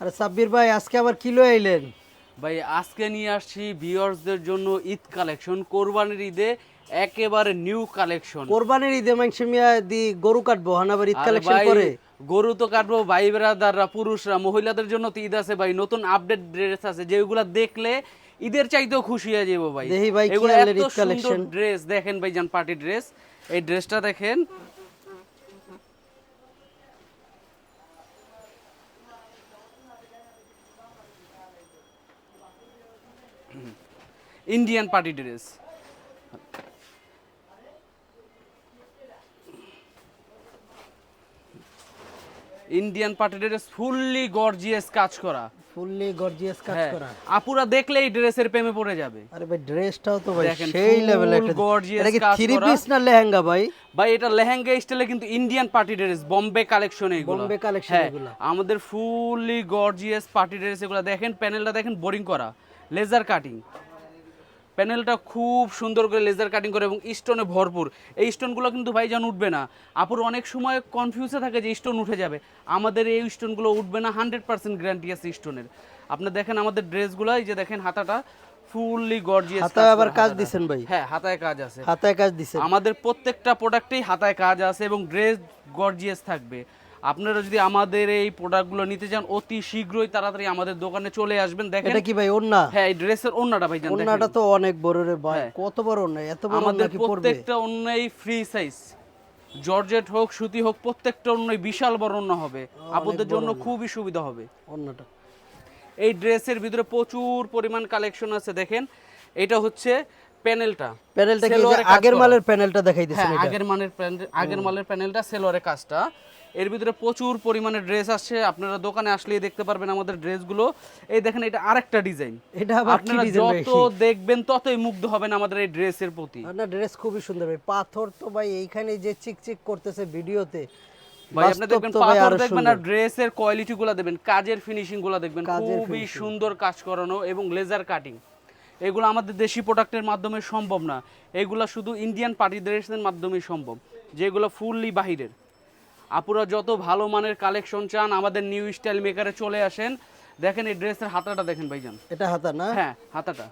আরে সাব্বির ভাই আজকে আবার কিলো আইলেন? ভাই আজকে নিয়ে আসছি ভিউয়ার্সদের জন্য ঈদ কালেকশন, কোরবানির ঈদে একেবারে নিউ কালেকশন। কোরবানির ঈদে মাংস মিয়া দি গরু কাটবো হানাবার ঈদ আরে কালেকশন ভাই, করে। গরু তো কাটবো, ভাই ব্রাদাররা, পুরুষরা, মহিলাদের জন্য তো ঈদ আছে ভাই, নতুন আপডেট ড্রেস আছে যেগুলা দেখলে ঈদের চাইতেও খুশি হয়ে যাবো ভাই। দেহি ভাই কি এগুলো আনলেন এত ঈদ সুন্দর কালেকশন? ড্রেস দেখেন ভাই, জান পার্টি ড্রেস। এই ড্রেসটা দেখেন, Indian party dress. Indian party dress fully gorgeous কাজ করা। ফুললি গর্জিয়াস কাজ হ্যাঁ, করা। আপুরা দেখলে এই ড্রেসের প্রেমে পড়ে যাবে। আরে ভাই ড্রেসটাও তো ভাই দেখেন, সেই লেভেল full একটা। gorgeous এটা কি কাজ থ্রি করা। পিস না লেহেঙ্গা ভাই? ভাই এটা লেহেঙ্গা স্টাইলে, কিন্তু Indian party dress, Bombay collection এগুলো। বোম্বে কালেকশন হ্যাঁ, এগুলো। আমাদের ফুললি গর্জিয়াস পার্টি ড্রেস এগুলো। দেখেন প্যানেলটা দেখেন, বোরিং করা, লেজার কাটিং। প্যানেলটা খুব সুন্দর করে লেজার কাটিং করে এবং স্টোনে ভরপুর। এই স্টোনগুলো কিন্তু ভাইজান উঠবে না। আপুর অনেক সময় কনফিউজে থাকে যে স্টোন উঠে যাবে, আমাদের এই স্টোনগুলো উঠবে না, 100% গ্যারান্টি আছে স্টোনের। আপনি দেখেন আমাদের ড্রেসগুলো, এই যে দেখেন হাতাটা ফুললি গর্জিয়াস। হাতায় আবার কাজ দিছেন ভাই? হ্যাঁ, হাতায় কাজ আছে। হাতায় কাজ দিছেন? আমাদের প্রত্যেকটা প্রোডাক্টেই হাতায় কাজ আছে এবং ড্রেস গর্জিয়াস থাকবে। আপনারা যদি আমাদের এই প্রোডাক্টগুলো নিতে চান, অতি শীঘ্রই তাড়াতাড়ি আমাদের দোকানে চলে আসবেন। দেখেন এটা কি ভাই ওন্না? হ্যাঁ, এই ড্রেসের ওন্নাটা ভাই জান, ওন্নাটা তো অনেক বড় রে ভাই। হ্যাঁ। কত বড় ওন্না? এত বড় ওন্না আমাদের কি পড়বে? প্রত্যেকটা ওন্নাই ফ্রি সাইজ, জর্জেট হোক সুতি হোক, প্রত্যেকটা ওন্নাই বিশাল বড় ওন্না হবে, আপনাদের জন্য খুবই সুবিধা হবে। ওন্নাটা এই ড্রেসের ভিতরে প্রচুর পরিমাণ কালেকশন আছে। দেখেন এটা হচ্ছে প্যানেলটা। প্যানেলটা কি যে সেলোয়ারে কাজ আগের করা। মালের প্যানেলটা দেখাই দিছেন হ্যাঁ, এটা? আগের মালের প্যানেলটা, সেলোয়ারে কাজটা। এর ভিতরে প্রচুর পরিমাণে ড্রেস আসছে, আপনারা দোকানে আসলেই দেখতে পারবেন আমাদের ড্রেসগুলো। এই দেখেন, এটা আরেকটা ডিজাইন। এটা আবার কি আপনারা ডিজাইন ভাই? যত দেখবেন ততই মুগ্ধ হবেন আমাদের এই ড্রেসের প্রতি। না ড্রেস খুবই সুন্দর ভাই। পাথর তো ভাই এইখানে যে চিকচিক করতেছে ভিডিওতে, ভাই আপনি বাস্তব দেখবেন তো ভাই পাথর আরো দেখবেন, আর সুন্দর। ড্রেসের কোয়ালিটি গুলো দেখবেন, কাজের ফিনিশিং গুলো দেখবেন, কাজের খুবই finishing। সুন্দর কাজ করানো এবং লেজার কাটিং। এগুলো আমাদের দেশি প্রোডাক্টের মাধ্যমে সম্ভব না, এগুলা শুধু ইন্ডিয়ান পার্টি ড্রেসের মাধ্যমেই সম্ভব, যেগুলো ফুললি বাহিরের। আপুরা যত ভালো মানের কালেকশন চান, আমাদের নিউ স্টাইল মেকারে চলে আসেন। দেখেন এই ড্রেসের হাতাটা দেখেন ভাইজান। এটা হাতা না? হ্যাঁ, হাতাটা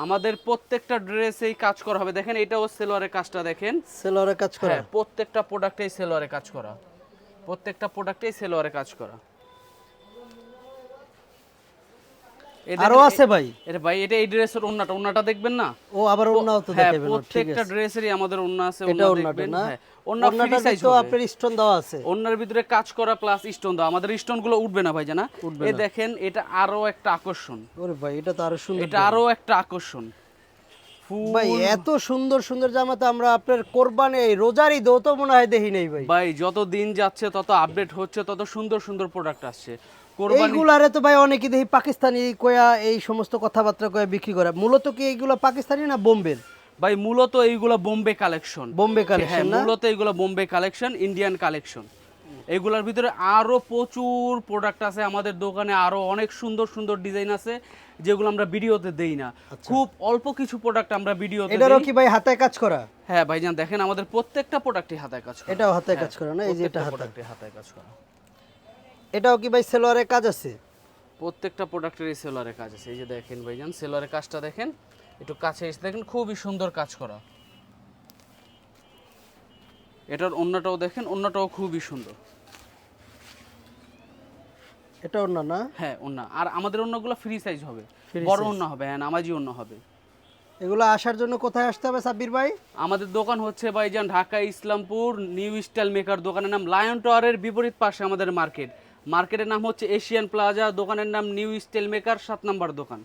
আমাদের প্রত্যেকটা ড্রেসেই কাজ করা হবে। দেখেন এটাও সেলোয়ারের কাজটা দেখেন। সেলরে কাজ করা? হ্যাঁ, প্রত্যেকটা প্রোডাক্টেই সেলোয়ারে কাজ করা, প্রত্যেকটা প্রোডাক্টেই সেলোয়ারে কাজ করা। আরো আছে ভাই? এটা ভাই, এটা এই ড্রেসের ওন্নাটা দেখবেন না? ও আবার ওন্নাও তো হ্যাঁ, দেখাবেন। ঠিক প্রত্যেকটা আছে, ড্রেসেরই আমাদের ওন্না আছে, এটা ওন্না ওন্নাটা দেখবেন। না? হ্যাঁ, ওন্না ফ্রি ওন্নাটা সাইজ তো হবে। আপনার স্টোন দেওয়া আছে? ওন্নার ভিতরে কাজ করা প্লাস স্টোন দাও, আমাদের স্টোন গুলো উঠবে না ভাই জানা। উঠবে এই না। দেখেন, এটা আরো একটা আকর্ষণ, ওরে ভাই এটা তো আরো সুন্দর। এটা আরো একটা আকর্ষণ। ভাই এত সুন্দর সুন্দর জামা তো আমরা আপনার কোরবানি এই রোজার ঈদেও তো মনে হয় দেখি নাই ভাই। ভাই যত দিন যাচ্ছে তত আপডেট হচ্ছে, তত সুন্দর সুন্দর প্রোডাক্ট আসছে। কোরবানি এইগুলারে তো ভাই অনেকে দেখি পাকিস্তানি কয়া এই সমস্ত কথাবার্তা কয়া বিক্রি করে। মূলত কি এইগুলা পাকিস্তানি না বোম্বের? ভাই মূলত এইগুলো বোম্বে কালেকশন। বোম্বে হ্যাঁ, কালেকশন না? মূলত এইগুলো বোম্বে কালেকশন, ইন্ডিয়ান কালেকশন। এগুলোর ভিতরে আরো প্রচুর প্রোডাক্ট আছে আমাদের দোকানে, আরো অনেক সুন্দর সুন্দর ডিজাইন আছে যেগুলো আমরা ভিডিওতে দেই না। খুব অল্প কিছু প্রোডাক্ট আমরা ভিডিওতে এটারও দেই। কি ভাই হাতায় কাজ করা? হ্যাঁ ভাইজান, দেখেন আমাদের প্রত্যেকটা প্রোডাক্টই হাতায় কাজ করা। এটাও হাতায় কাজ করা না? এই যে এটা প্রত্যেকটা হাতা। প্রোডাক্টই হাতায় কাজ করা। এটাও কি ভাই সেলোয়ারে কাজ আছে? প্রত্যেকটা প্রোডাক্টেরই সেলারে কাজ আছে। এই যে দেখেন ভাইজান, সেলারের কাজটা দেখেন, একটু কাছে এসে দেখেন, খুবই সুন্দর কাজ করা। এটার ওন্নাটাও দেখেন, ওন্নাটাও খুবই সুন্দর। এটা ওন্না না? হ্যাঁ, ওন্না। আর আমাদের ওন্নাগুলো ফ্রি সাইজ হবে, Free বড় size। ওন্না হবে, হ্যাঁ নামাজি ওন্না হবে। এগুলো আসার জন্য কোথায় আসতে হবে সাব্বির ভাই? আমাদের দোকান হচ্ছে ভাইজান Dhaka Islampur new style maker. দোকানের নাম লায়ন টাওয়ারের বিপরীত পাশে আমাদের মার্কেটের নাম হচ্ছে এশিয়ান প্লাজা, দোকানের নাম নিউ স্টাইল মেকার, 7 নম্বর দোকান।